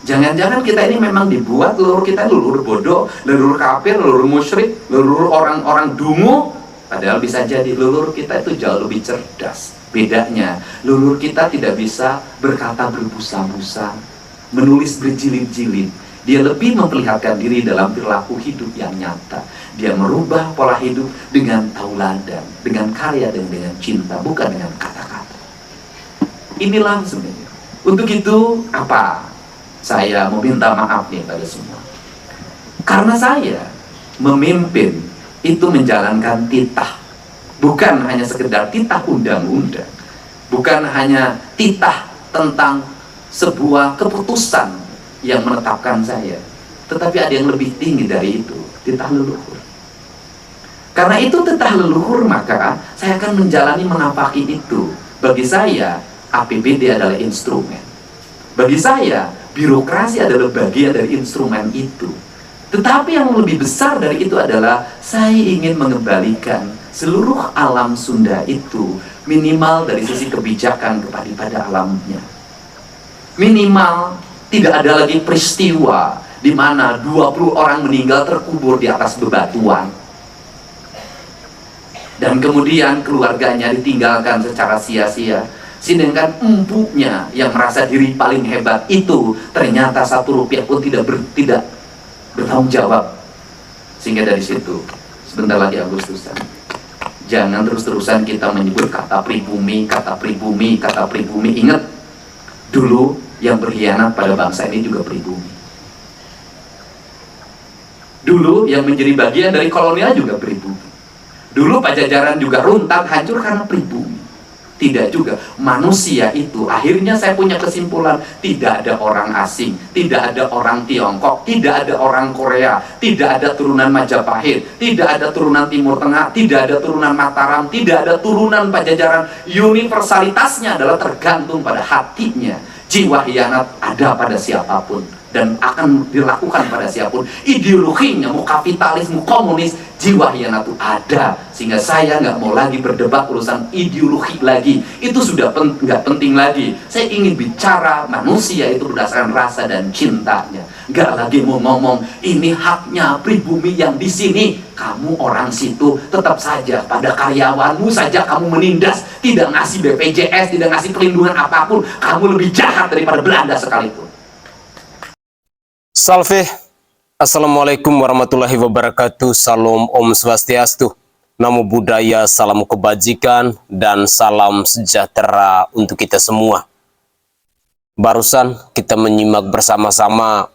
Jangan-jangan kita ini memang dibuat leluhur kita leluhur bodoh, leluhur kafir, leluhur musyrik, leluhur orang-orang dungu. Padahal bisa jadi leluhur kita itu jauh lebih cerdas. Bedanya, leluhur kita tidak bisa berkata berbusa-busa, menulis berjilid-jilid. Dia lebih memperlihatkan diri dalam perilaku hidup yang nyata. Dia merubah pola hidup dengan tauladan, dengan karya dan dengan cinta, bukan dengan kata-kata. Inilah sebenarnya. Untuk itu, apa? Saya meminta maaf nih pada semua. Karena saya memimpin itu menjalankan titah. Bukan hanya sekedar titah undang-undang. Bukan hanya titah tentang sebuah keputusan yang menetapkan saya. Tetapi ada yang lebih tinggi dari itu, titah leluhur. Karena itu titah leluhur, maka saya akan menjalani menapaki itu. Bagi saya, APBD adalah instrumen. Bagi saya, birokrasi adalah bagian dari instrumen itu. Tetapi yang lebih besar dari itu adalah saya ingin mengembalikan seluruh alam Sunda itu minimal dari sisi kebijakan kepada alamnya. Minimal tidak ada lagi peristiwa di mana 20 orang meninggal terkubur di atas bebatuan. Dan kemudian keluarganya ditinggalkan secara sia-sia. Sedangkan empunya yang merasa diri paling hebat itu ternyata 1 rupiah pun tidak bertanggung jawab. Sehingga dari situ, sebentar lagi Agustusan, jangan terus-terusan kita menyebut kata pribumi, kata pribumi, kata pribumi. Ingat, dulu yang berkhianat pada bangsa ini juga pribumi. Dulu yang menjadi bagian dari kolonial juga pribumi. Dulu Pajajaran juga runtuh, hancur karena pribumi. Tidak juga. Manusia itu, akhirnya saya punya kesimpulan, tidak ada orang asing, tidak ada orang Tiongkok, tidak ada orang Korea, tidak ada turunan Majapahit, tidak ada turunan Timur Tengah, tidak ada turunan Mataram, tidak ada turunan Pajajaran. Universalitasnya adalah tergantung pada hatinya. Jiwa hianat ada pada siapapun dan akan dilakukan pada siapapun. Ideologinya, mau kapitalis, mau komunis, jiwa hianat itu ada. Sehingga saya nggak mau lagi berdebat urusan ideologi lagi. Itu sudah nggak penting lagi. Saya ingin bicara manusia itu berdasarkan rasa dan cintanya. Nggak lagi mau ngomong ini haknya pribumi yang di sini. Kamu orang situ, tetap saja pada karyawanmu saja kamu menindas, tidak ngasih BPJS, tidak ngasih perlindungan apapun. Kamu lebih jahat daripada Belanda sekalipun. Salve, Assalamualaikum warahmatullahi wabarakatuh. Salam Om Swastiastu. Namo Buddhaya, salam kebajikan dan salam sejahtera untuk kita semua. Barusan kita menyimak bersama-sama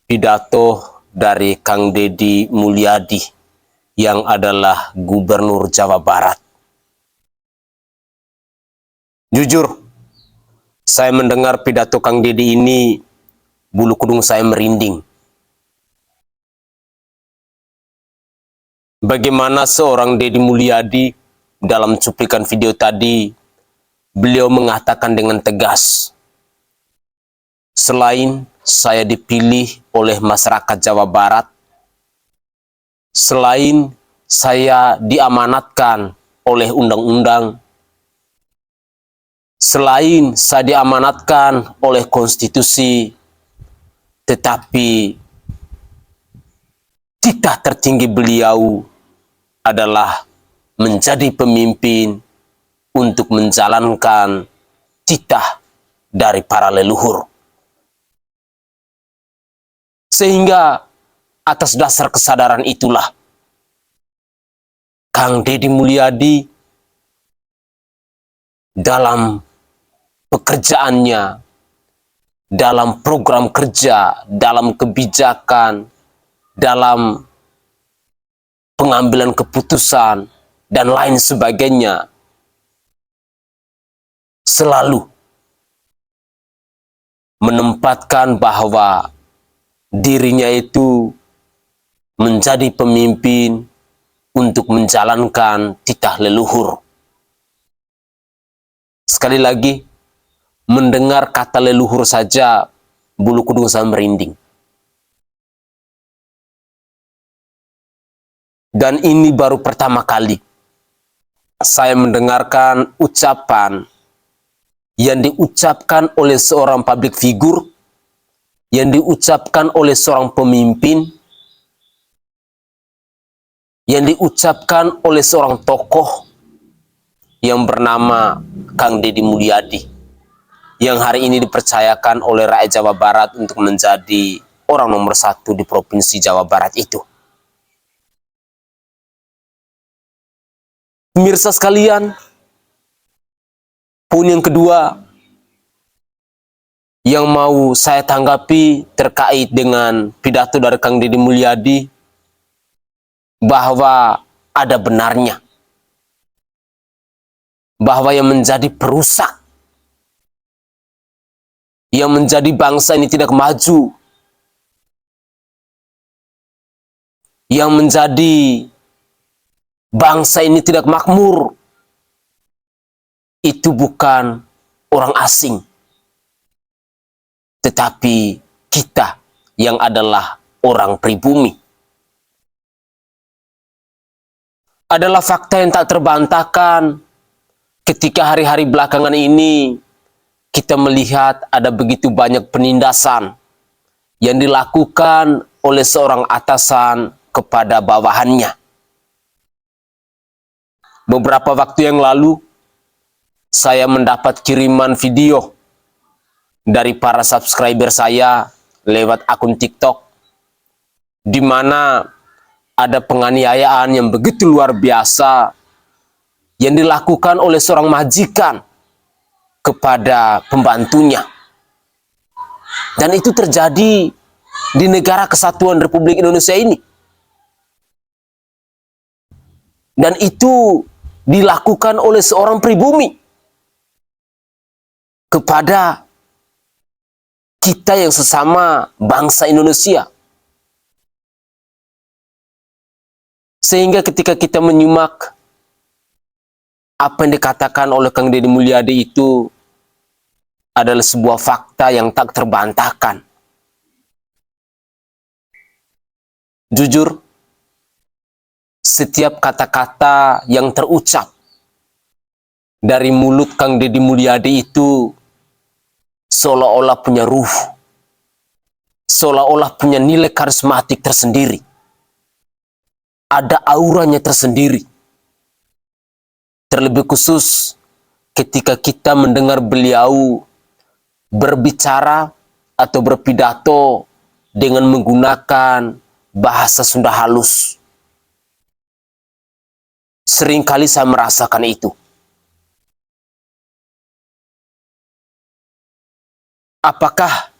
pidato dari Kang Deddy Mulyadi yang adalah Gubernur Jawa Barat. Jujur, saya mendengar pidato Kang Deddy ini, bulu kudung saya merinding. Bagaimana seorang Deddy Mulyadi dalam cuplikan video tadi, beliau mengatakan dengan tegas, selain saya dipilih oleh masyarakat Jawa Barat, selain saya diamanatkan oleh undang-undang, selain saya diamanatkan oleh konstitusi, tetapi titah tertinggi beliau adalah menjadi pemimpin untuk menjalankan titah dari para leluhur. Sehingga atas dasar kesadaran itulah Kang Deddy Mulyadi dalam pekerjaannya, dalam program kerja, dalam kebijakan, dalam pengambilan keputusan, dan lain sebagainya, selalu menempatkan bahwa dirinya itu menjadi pemimpin untuk menjalankan titah leluhur. Sekali lagi, mendengar kata leluhur saja bulu kudung saya merinding. Dan ini baru pertama kali saya mendengarkan ucapan yang diucapkan oleh seorang public figure yang diucapkan oleh seorang pemimpin, yang diucapkan oleh seorang tokoh yang bernama Kang Deddy Mulyadi, yang hari ini dipercayakan oleh rakyat Jawa Barat untuk menjadi orang nomor 1 di Provinsi Jawa Barat itu. Pemirsa sekalian, poin yang kedua yang mau saya tanggapi terkait dengan pidato dari Kang Deddy Mulyadi, bahwa ada benarnya bahwa yang menjadi perusak, yang menjadi bangsa ini tidak maju, yang menjadi bangsa ini tidak makmur, itu bukan orang asing, tetapi kita yang adalah orang pribumi. Adalah fakta yang tak terbantahkan ketika hari-hari belakangan ini kita melihat ada begitu banyak penindasan yang dilakukan oleh seorang atasan kepada bawahannya. Beberapa waktu yang lalu, saya mendapat kiriman video dari para subscriber saya lewat akun TikTok, di mana ada penganiayaan yang begitu luar biasa yang dilakukan oleh seorang majikan kepada pembantunya. Dan itu terjadi di negara kesatuan Republik Indonesia ini. Dan itu dilakukan oleh seorang pribumi kepada kita yang sesama bangsa Indonesia. Sehingga ketika kita menyimak apa yang dikatakan oleh Kang Deddy Mulyadi itu adalah sebuah fakta yang tak terbantahkan. Jujur, setiap kata-kata yang terucap dari mulut Kang Deddy Mulyadi itu seolah-olah punya ruh, seolah-olah punya nilai karismatik tersendiri. Ada auranya tersendiri. Terlebih khusus ketika kita mendengar beliau berbicara atau berpidato dengan menggunakan bahasa Sunda halus. Seringkali saya merasakan itu. Apakah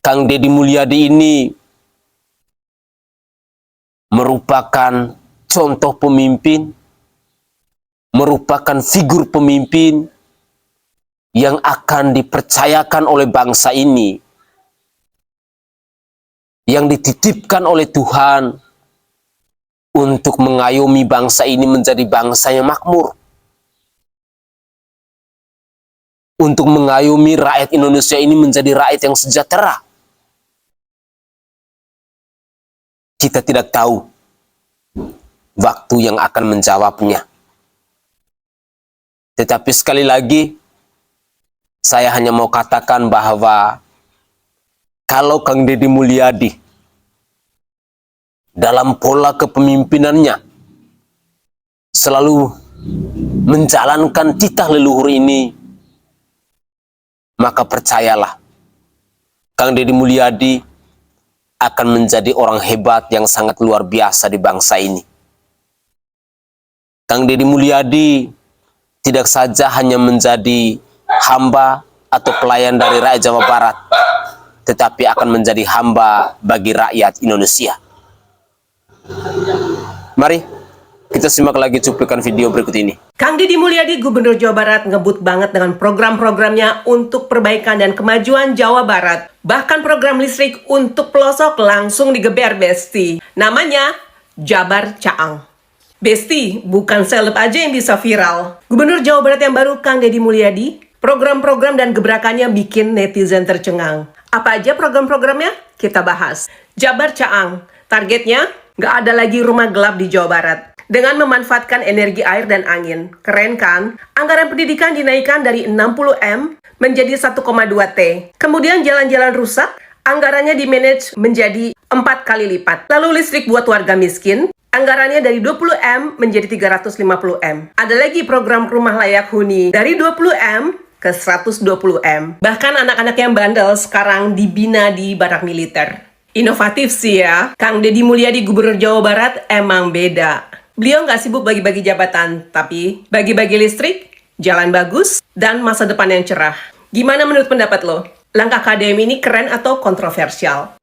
Kang Deddy Mulyadi ini merupakan contoh pemimpin, merupakan figur pemimpin yang akan dipercayakan oleh bangsa ini, yang dititipkan oleh Tuhan untuk mengayomi bangsa ini menjadi bangsa yang makmur, untuk mengayomi rakyat Indonesia ini menjadi rakyat yang sejahtera? Kita tidak tahu waktu yang akan menjawabnya. Tetapi sekali lagi, saya hanya mau katakan bahwa kalau Kang Deddy Mulyadi dalam pola kepemimpinannya selalu menjalankan titah leluhur ini, maka percayalah, Kang Deddy Mulyadi akan menjadi orang hebat yang sangat luar biasa di bangsa ini. Kang Deddy Mulyadi tidak saja hanya menjadi hamba atau pelayan dari rakyat Jawa Barat, tetapi akan menjadi hamba bagi rakyat Indonesia. Mari kita simak lagi cuplikan video berikut ini. Kang Deddy Mulyadi, Gubernur Jawa Barat, ngebut banget dengan program-programnya untuk perbaikan dan kemajuan Jawa Barat. Bahkan program listrik untuk pelosok langsung digeber Besti. Namanya Jabar Caang. Besti, bukan seleb aja yang bisa viral. Gubernur Jawa Barat yang baru, Kang Deddy Mulyadi, program-program dan gebrakannya bikin netizen tercengang. Apa aja program-programnya? Kita bahas. Jabar Caang, targetnya nggak ada lagi rumah gelap di Jawa Barat. dengan memanfaatkan energi air dan angin. Keren kan? Anggaran pendidikan dinaikkan dari 60 M menjadi 1,2 T. Kemudian jalan-jalan rusak, anggarannya dimanage menjadi 4 kali lipat. Lalu listrik buat warga miskin, anggarannya dari 20 M menjadi 350 M. Ada lagi program rumah layak huni dari 20 M ke 120 M. Bahkan anak-anak yang bandel sekarang dibina di barak militer. Inovatif sih ya. Kang Deddy Mulyadi Gubernur Jawa Barat emang beda. Beliau nggak sibuk bagi-bagi jabatan, tapi bagi-bagi listrik, jalan bagus, dan masa depan yang cerah. Gimana menurut pendapat lo? Langkah KDM ini keren atau kontroversial?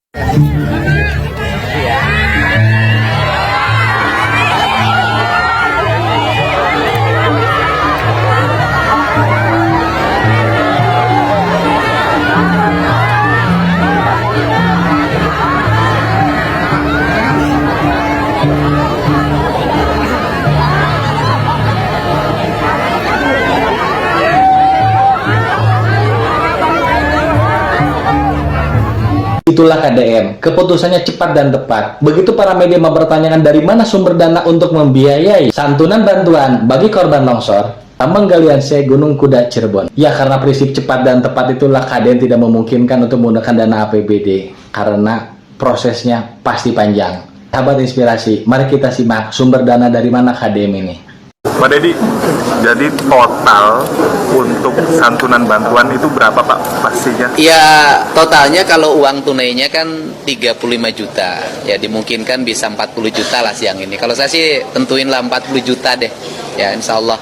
Itulah KDM, keputusannya cepat dan tepat. Begitu para media mempertanyakan dari mana sumber dana untuk membiayai santunan bantuan bagi korban longsor, tambang galian C Gunung Kuda Cirebon. Ya, karena prinsip cepat dan tepat itulah KDM tidak memungkinkan untuk menggunakan dana APBD, karena prosesnya pasti panjang. Sahabat inspirasi, mari kita simak sumber dana dari mana KDM ini. Pak Deddy, jadi total untuk santunan bantuan itu berapa Pak pastinya? Ya, totalnya kalau uang tunainya kan 35 juta. Ya, dimungkinkan bisa 40 juta lah siang ini. Kalau saya sih tentuinlah 40 juta deh. Ya, insya Allah.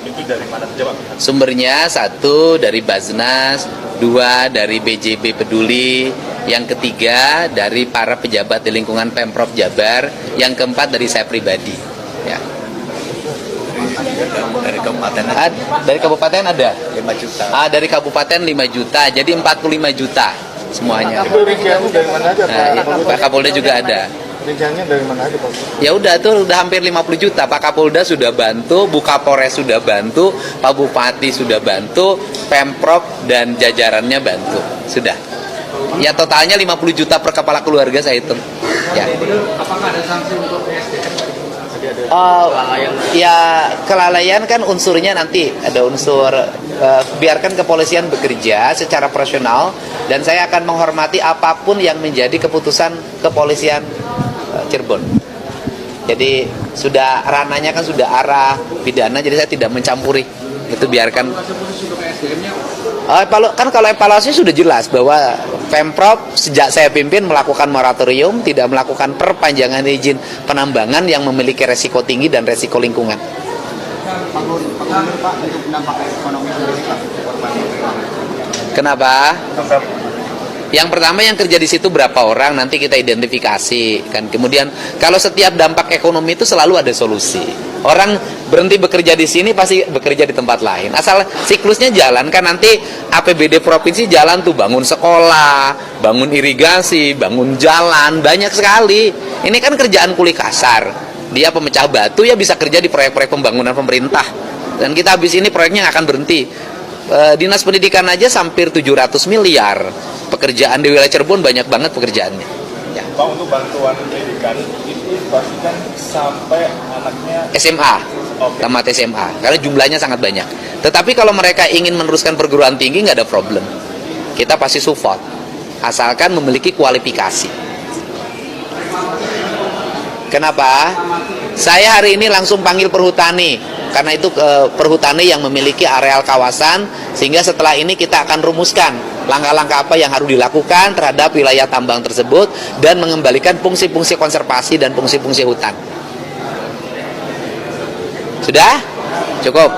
Itu dari mana saja Pak? Sumbernya 1 dari Baznas, 2 dari BJB Peduli, yang ketiga dari para pejabat di lingkungan Pemprov Jabar, yang keempat dari saya pribadi. Ya. Dari kabupaten Dari kabupaten ada? 5 juta. Dari kabupaten 5 juta, jadi 45 juta semuanya. Itu rinciannya dari mana aja Pak? Pak Kapolda juga ada. Rinciannya dari mana aja Pak? Ya udah tuh udah hampir 50 juta. Pak Kapolda sudah bantu, Bu Kapolres sudah bantu, Pak Bupati sudah bantu, Pemprov dan jajarannya bantu. Sudah. Ya totalnya 50 juta per kepala keluarga saya hitung. Ya. Apakah ada sanksi untuk SDM? Ya kelalaian kan unsurnya nanti ada unsur biarkan kepolisian bekerja secara profesional dan saya akan menghormati apapun yang menjadi keputusan kepolisian Cirebon. Jadi sudah ranahnya kan sudah arah pidana, jadi saya tidak mencampuri. Itu biarkan. Kan kalau evaluasi sudah jelas bahwa Pemprov sejak saya pimpin melakukan moratorium, tidak melakukan perpanjangan izin penambangan yang memiliki resiko tinggi dan resiko lingkungan. Kenapa? Yang pertama yang kerja di situ berapa orang nanti kita identifikasi kan. Kemudian kalau setiap dampak ekonomi itu selalu ada solusi. Orang berhenti bekerja di sini pasti bekerja di tempat lain. Asal siklusnya jalan kan nanti APBD provinsi jalan tuh bangun sekolah, bangun irigasi, bangun jalan, banyak sekali. Ini kan kerjaan kuli kasar. Dia pemecah batu ya bisa kerja di proyek-proyek pembangunan pemerintah. Dan kita habis ini proyeknya nggak akan berhenti. Dinas Pendidikan aja hampir 700 miliar. Pekerjaan di wilayah Cirebon banyak banget pekerjaannya. Ya. Pak, untuk bantuan pendidikan itu pastikan sampai anaknya SMA, tamat SMA, karena jumlahnya sangat banyak. Tetapi kalau mereka ingin meneruskan perguruan tinggi nggak ada problem. Kita pasti support, asalkan memiliki kualifikasi. Kenapa? Saya hari ini langsung panggil perhutani, karena itu perhutani yang memiliki areal kawasan, sehingga setelah ini kita akan rumuskan langkah-langkah apa yang harus dilakukan terhadap wilayah tambang tersebut dan mengembalikan fungsi-fungsi konservasi dan fungsi-fungsi hutan. Sudah? Cukup?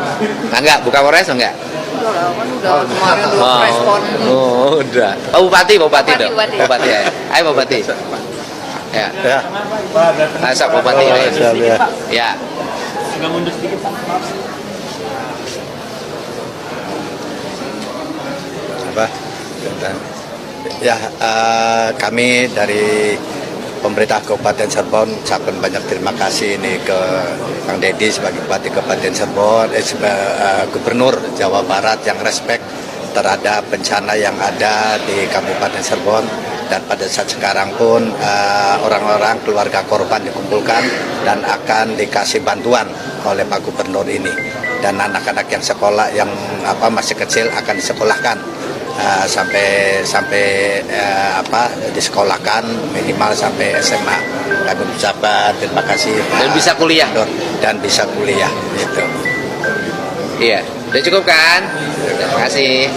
Enggak? Buka Polres enggak? Udah kemarin respon. Udah. Bupati dong. Bupati ya. Ayo Bupati. Ya. ya. Masa Bupati ya. Ya. Agak mundur sedikit Pak. Apa? Ya, kami dari pemerintah Kabupaten Cirebon ucapkan banyak terima kasih ini ke Kang Deddy sebagai Bupati Kabupaten Cirebon, Gubernur Jawa Barat yang respect terhadap bencana yang ada di Kabupaten Cirebon. dan pada saat sekarang pun orang-orang keluarga korban dikumpulkan dan akan dikasih bantuan oleh Pak Gubernur ini, dan anak-anak yang sekolah yang masih kecil akan disekolahkan sampai disekolahkan minimal sampai SMA. Kami ucapkan terima kasih Dan bisa kuliah. dan bisa kuliah gitu. Iya, udah cukup kan? Terima kasih.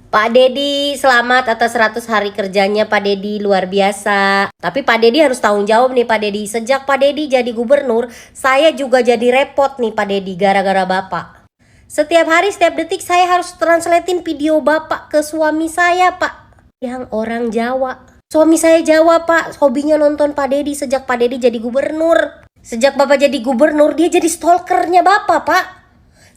Pak Dedi, selamat atas 100 hari kerjanya Pak Dedi, luar biasa. Tapi Pak Dedi harus tanggung jawab nih Pak Dedi. Sejak Pak Dedi jadi gubernur, saya juga jadi repot nih Pak Dedi gara-gara Bapak. Setiap hari, setiap detik saya harus translatein video Bapak ke suami saya Pak, yang orang Jawa. Suami saya Jawa Pak, hobinya nonton Pak Dedi sejak Pak Dedi jadi gubernur. Sejak Bapak jadi gubernur, dia jadi stalkernya Bapak Pak.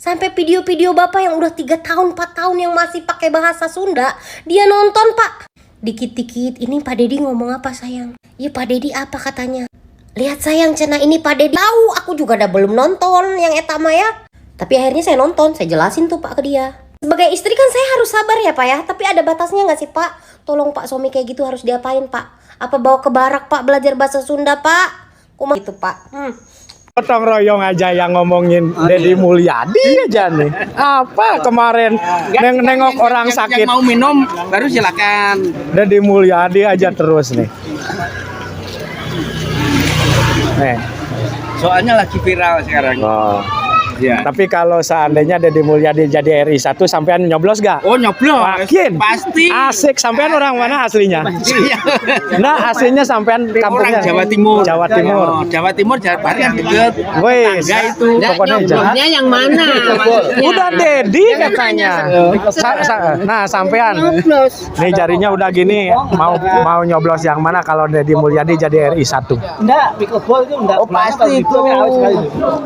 Sampai video-video Bapak yang udah 3 tahun, 4 tahun yang masih pakai bahasa Sunda, dia nonton Pak. Dikit-dikit, ini Pak Dedi ngomong apa sayang? Ya Pak Dedi apa katanya? Lihat sayang, cena ini Pak Dedi. Tahu, aku juga udah belum nonton yang etama ya. Tapi akhirnya saya nonton, saya jelasin tuh Pak ke dia. Sebagai istri kan saya harus sabar ya Pak ya. Tapi ada batasnya gak sih Pak? Tolong Pak, suami kayak gitu harus diapain Pak? Apa bawa ke barak Pak, belajar bahasa Sunda Pak? Kumah gitu Pak. Potong royong aja yang ngomongin Deddy Mulyadi aja nih. Apa kemarin nengok orang sakit. Yang mau minum baru silakan. Deddy Mulyadi aja terus nih. Nih. Soalnya lagi viral sekarang. Oh. Ya. Tapi kalau seandainya Deddy Mulyadi jadi RI 1, sampean nyoblos gak? Oh nyoblos. Yakin? Pasti. Asik, sampean orang mana aslinya? Nah, aslinya sampean kampungnya Orang Jawa Timur. Jawa Timur. Oh, Jawa Timur, Jawa Barat kan deket. Wih, Tangga itu. pokoknya Nyoblosnya yang mana? udah Deddy katanya. Nah, sampean. Nih jarinya udah gini, mau nyoblos yang mana kalau Deddy Mulyadi jadi RI 1? Enggak, pickleball itu enggak. Oh pasti itu.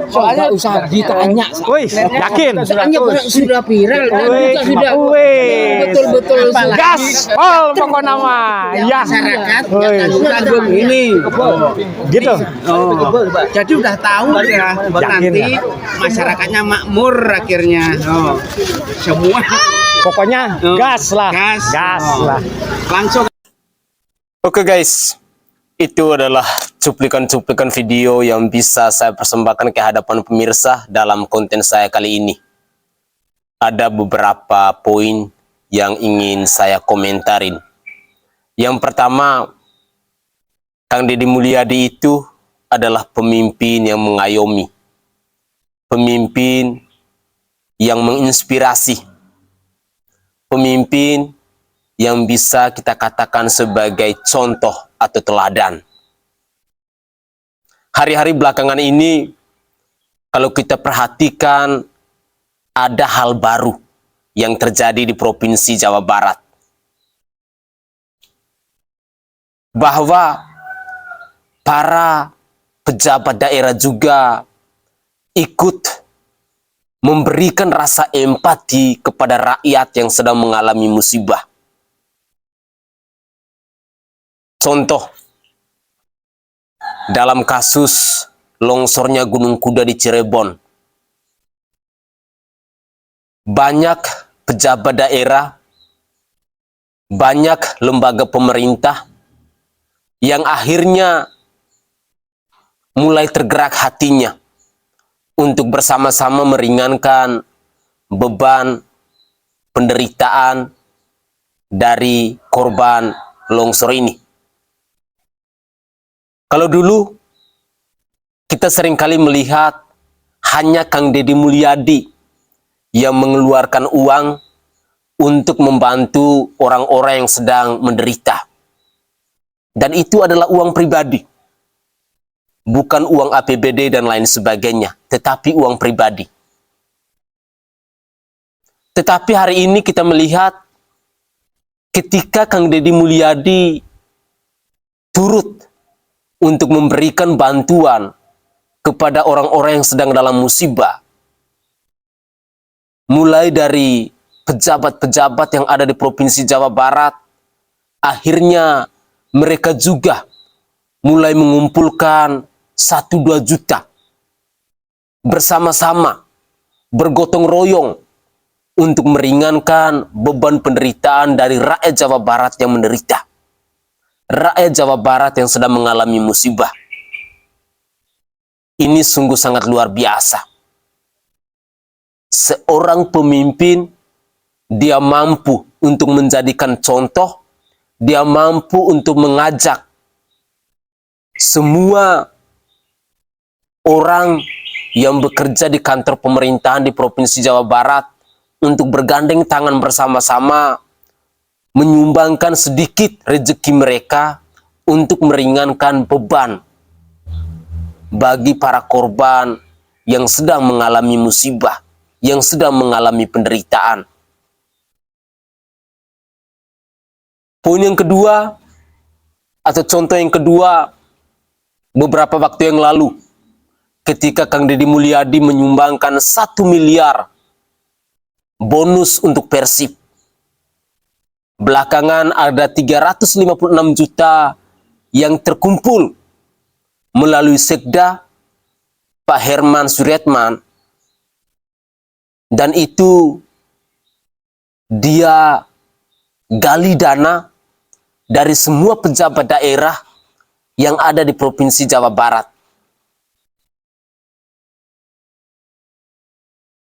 Soalnya usah ditanya. Wih, yakin? Soalnya sudah viral. Wih, Betul-betul. gas, pokoknya mah. Ya. Masyarakat Wih. tanggung ini. Gitu. Oh. Jadi udah tahu ya Yakin nanti ya? masyarakatnya makmur akhirnya. Oh. Semua Pokoknya gas lah. Gas lah. langsung. Oke guys, itu adalah cuplikan-cuplikan video yang bisa saya persembahkan ke hadapan pemirsa dalam konten saya kali ini. Ada beberapa poin yang ingin saya komentarin. Yang pertama, Kang Deddy Mulyadi itu adalah pemimpin yang mengayomi, pemimpin yang menginspirasi, pemimpin yang bisa kita katakan sebagai contoh atau teladan. Hari-hari belakangan ini, kalau kita perhatikan, ada hal baru yang terjadi di Provinsi Jawa Barat. Bahwa para pejabat daerah juga ikut memberikan rasa empati kepada rakyat yang sedang mengalami musibah. Contoh, dalam kasus longsornya Gunung Kuda di Cirebon, banyak pejabat daerah, banyak lembaga pemerintah yang akhirnya mulai tergerak hatinya untuk bersama-sama meringankan beban penderitaan dari korban longsor ini. Kalau dulu kita seringkali melihat hanya Kang Deddy Mulyadi yang mengeluarkan uang untuk membantu orang-orang yang sedang menderita. Dan itu adalah uang pribadi. Bukan uang APBD dan lain sebagainya, tetapi uang pribadi. Tetapi hari ini kita melihat ketika Kang Deddy Mulyadi turut untuk memberikan bantuan kepada orang-orang yang sedang dalam musibah. Mulai dari pejabat-pejabat yang ada di Provinsi Jawa Barat, akhirnya mereka juga mulai mengumpulkan 1-2 juta. Bersama-sama, bergotong royong untuk meringankan beban penderitaan dari rakyat Jawa Barat yang menderita. rakyat Jawa Barat yang sedang mengalami musibah. Ini sungguh sangat luar biasa. Seorang pemimpin, dia mampu untuk menjadikan contoh, dia mampu untuk mengajak semua orang yang bekerja di kantor pemerintahan di Provinsi Jawa Barat untuk bergandeng tangan bersama-sama menyumbangkan sedikit rezeki mereka untuk meringankan beban bagi para korban yang sedang mengalami musibah, yang sedang mengalami penderitaan. Poin yang kedua, atau contoh yang kedua, beberapa waktu yang lalu, ketika Kang Deddy Mulyadi menyumbangkan 1 miliar bonus untuk Persib. Belakangan ada 356 juta yang terkumpul melalui Sekda Pak Herman Suryatman, dan itu dia gali dana dari semua pejabat daerah yang ada di Provinsi Jawa Barat.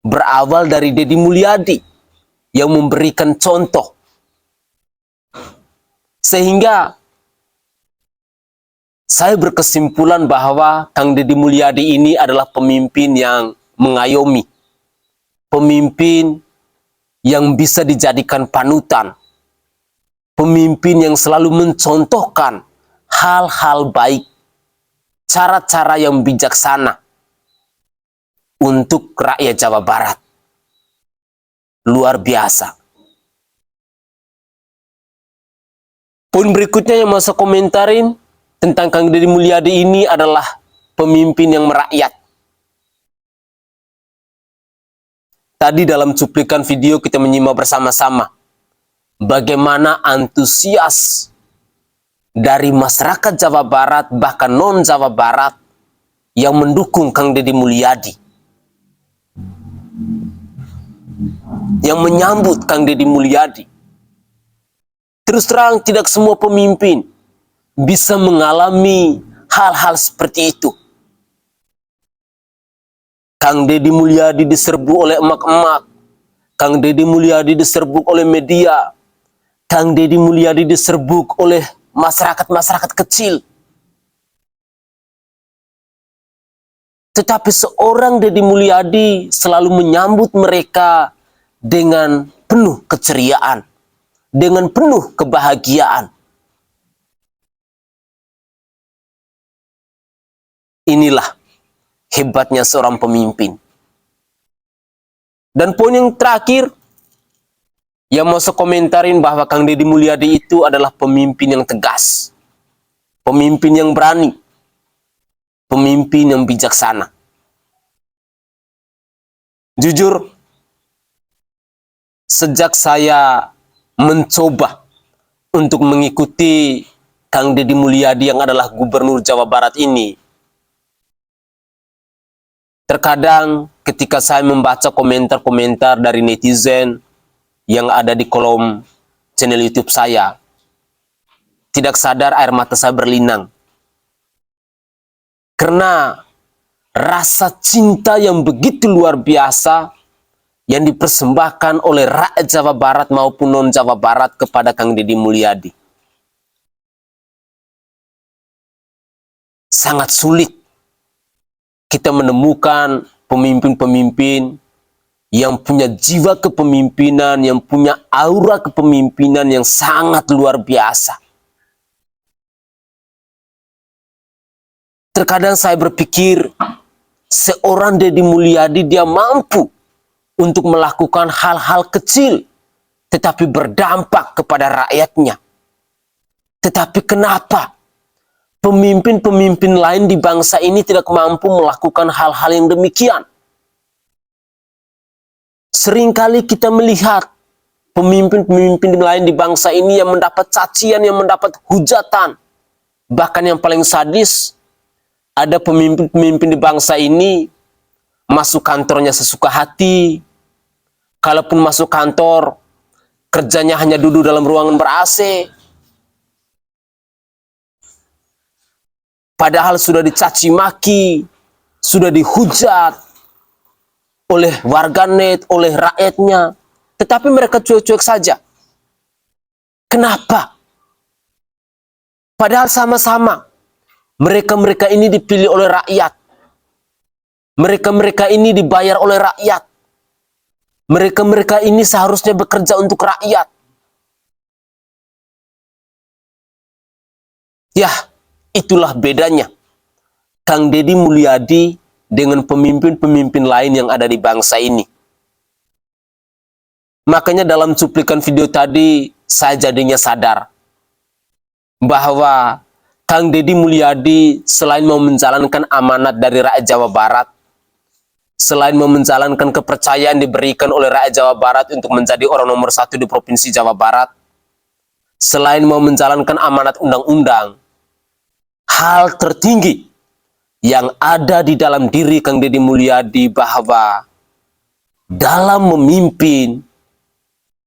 Berawal dari Deddy Mulyadi yang memberikan contoh, sehingga saya berkesimpulan bahwa Kang Deddy Mulyadi ini adalah pemimpin yang mengayomi, pemimpin yang bisa dijadikan panutan, pemimpin yang selalu mencontohkan hal-hal baik, cara-cara yang bijaksana untuk rakyat Jawa Barat. Luar biasa. Poin berikutnya yang mau saya komentarin tentang Kang Deddy Mulyadi ini adalah pemimpin yang merakyat. Tadi dalam cuplikan video kita menyimak bersama-sama bagaimana antusias dari masyarakat Jawa Barat, bahkan non-Jawa Barat, yang mendukung Kang Deddy Mulyadi, yang menyambut Kang Deddy Mulyadi. Terus terang, tidak semua pemimpin bisa mengalami hal-hal seperti itu. Kang Deddy Mulyadi diserbu oleh emak-emak, Kang Deddy Mulyadi diserbu oleh media, Kang Deddy Mulyadi diserbu oleh masyarakat-masyarakat kecil. Tetapi seorang Deddy Mulyadi selalu menyambut mereka dengan penuh keceriaan, dengan penuh kebahagiaan. Inilah hebatnya seorang pemimpin. Dan poin yang terakhir yang mau saya komentarin, bahwa Kang Deddy Mulyadi itu adalah pemimpin yang tegas, pemimpin yang berani, pemimpin yang bijaksana. Jujur, sejak saya mencoba untuk mengikuti Kang Deddy Mulyadi yang adalah Gubernur Jawa Barat ini, terkadang ketika saya membaca komentar-komentar dari netizen yang ada di kolom channel YouTube saya, tidak sadar air mata saya berlinang. Karena rasa cinta yang begitu luar biasa yang dipersembahkan oleh rakyat Jawa Barat maupun non-Jawa Barat kepada Kang Deddy Mulyadi. Sangat sulit kita menemukan pemimpin-pemimpin yang punya jiwa kepemimpinan, yang punya aura kepemimpinan yang sangat luar biasa. Terkadang saya berpikir, seorang Deddy Mulyadi dia mampu untuk melakukan hal-hal kecil, tetapi berdampak kepada rakyatnya. Tetapi kenapa pemimpin-pemimpin lain di bangsa ini tidak mampu melakukan hal-hal yang demikian? Seringkali kita melihat pemimpin-pemimpin lain di bangsa ini yang mendapat cacian, yang mendapat hujatan. Bahkan yang paling sadis, ada pemimpin-pemimpin di bangsa ini masuk kantornya sesuka hati. Kalaupun masuk kantor, kerjanya hanya duduk dalam ruangan ber-AC. Padahal sudah dicaci maki, sudah dihujat oleh warganet, oleh rakyatnya. Tetapi mereka cuek-cuek saja. Kenapa? Padahal sama-sama mereka-mereka ini dipilih oleh rakyat. Mereka-mereka ini dibayar oleh rakyat. Mereka-mereka ini seharusnya bekerja untuk rakyat. Ya, itulah bedanya Kang Deddy Mulyadi dengan pemimpin-pemimpin lain yang ada di bangsa ini. Makanya dalam cuplikan video tadi, saya jadinya sadar bahwa Kang Deddy Mulyadi selain mau menjalankan amanat dari rakyat Jawa Barat, selain mau menjalankan kepercayaan diberikan oleh rakyat Jawa Barat untuk menjadi orang nomor 1 di Provinsi Jawa Barat, selain mau menjalankan amanat undang-undang, hal tertinggi yang ada di dalam diri Kang Deddy Mulyadi bahwa dalam memimpin,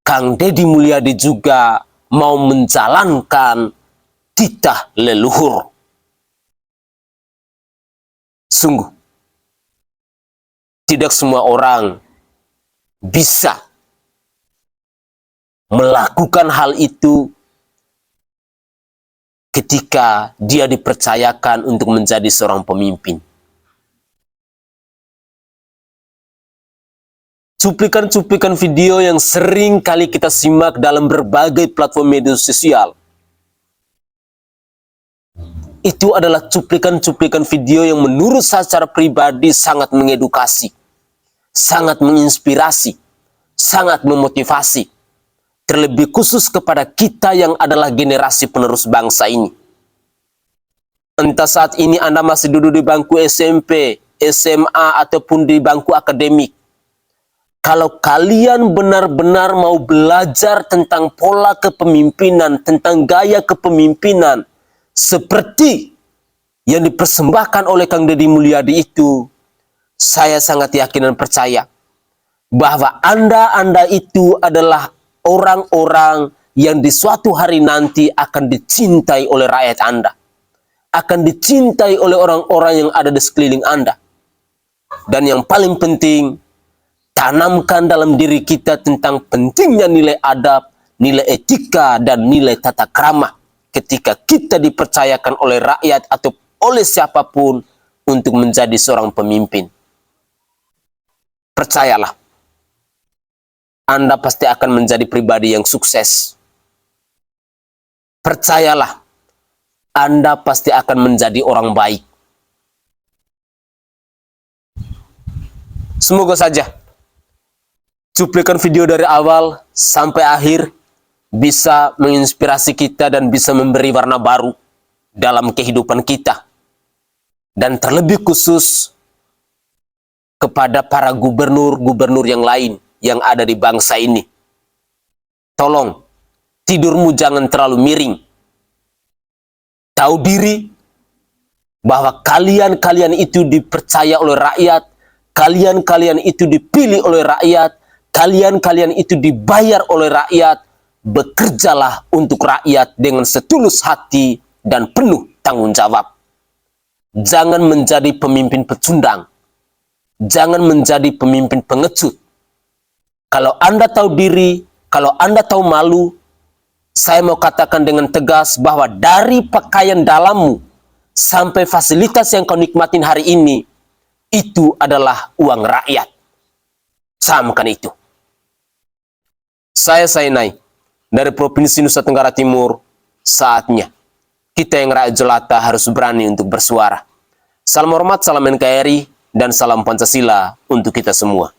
Kang Deddy Mulyadi juga mau menjalankan titah leluhur. Sungguh, tidak semua orang bisa melakukan hal itu ketika dia dipercayakan untuk menjadi seorang pemimpin. Cuplikan-cuplikan video yang sering kali kita simak dalam berbagai platform media sosial, itu adalah cuplikan-cuplikan video yang menurut saya secara pribadi sangat mengedukasi, sangat menginspirasi, sangat memotivasi. Terlebih khusus kepada kita yang adalah generasi penerus bangsa ini. Entah saat ini Anda masih duduk di bangku SMP, SMA, ataupun di bangku akademik. Kalau kalian benar-benar mau belajar tentang pola kepemimpinan, tentang gaya kepemimpinan, seperti yang dipersembahkan oleh Kang Deddy Mulyadi itu, saya sangat yakin dan percaya bahwa Anda itu adalah orang-orang yang di suatu hari nanti akan dicintai oleh rakyat Anda. Akan dicintai oleh orang-orang yang ada di sekeliling Anda. Dan yang paling penting, tanamkan dalam diri kita tentang pentingnya nilai adab, nilai etika, dan nilai tata krama ketika kita dipercayakan oleh rakyat atau oleh siapapun untuk menjadi seorang pemimpin. Percayalah, Anda pasti akan menjadi pribadi yang sukses. Percayalah, Anda pasti akan menjadi orang baik. Semoga saja cuplikan video dari awal sampai akhir bisa menginspirasi kita dan bisa memberi warna baru dalam kehidupan kita. Dan terlebih khusus kepada para gubernur-gubernur yang lain yang ada di bangsa ini. Tolong, tidurmu jangan terlalu miring. Tahu diri bahwa kalian itu dipercaya oleh rakyat, kalian itu dipilih oleh rakyat, kalian itu dibayar oleh rakyat. Bekerjalah untuk rakyat dengan setulus hati dan penuh tanggung jawab. Jangan menjadi pemimpin pecundang. Jangan menjadi pemimpin pengecut. Kalau Anda tahu diri, kalau Anda tahu malu, saya mau katakan dengan tegas bahwa dari pakaian dalammu sampai fasilitas yang kau nikmatin hari ini, itu adalah uang rakyat. Camkan itu. Saya Sainai dari Provinsi Nusa Tenggara Timur. Saatnya kita yang rakyat jelata harus berani untuk bersuara. Salam hormat, salam NKRI, dan salam Pancasila untuk kita semua.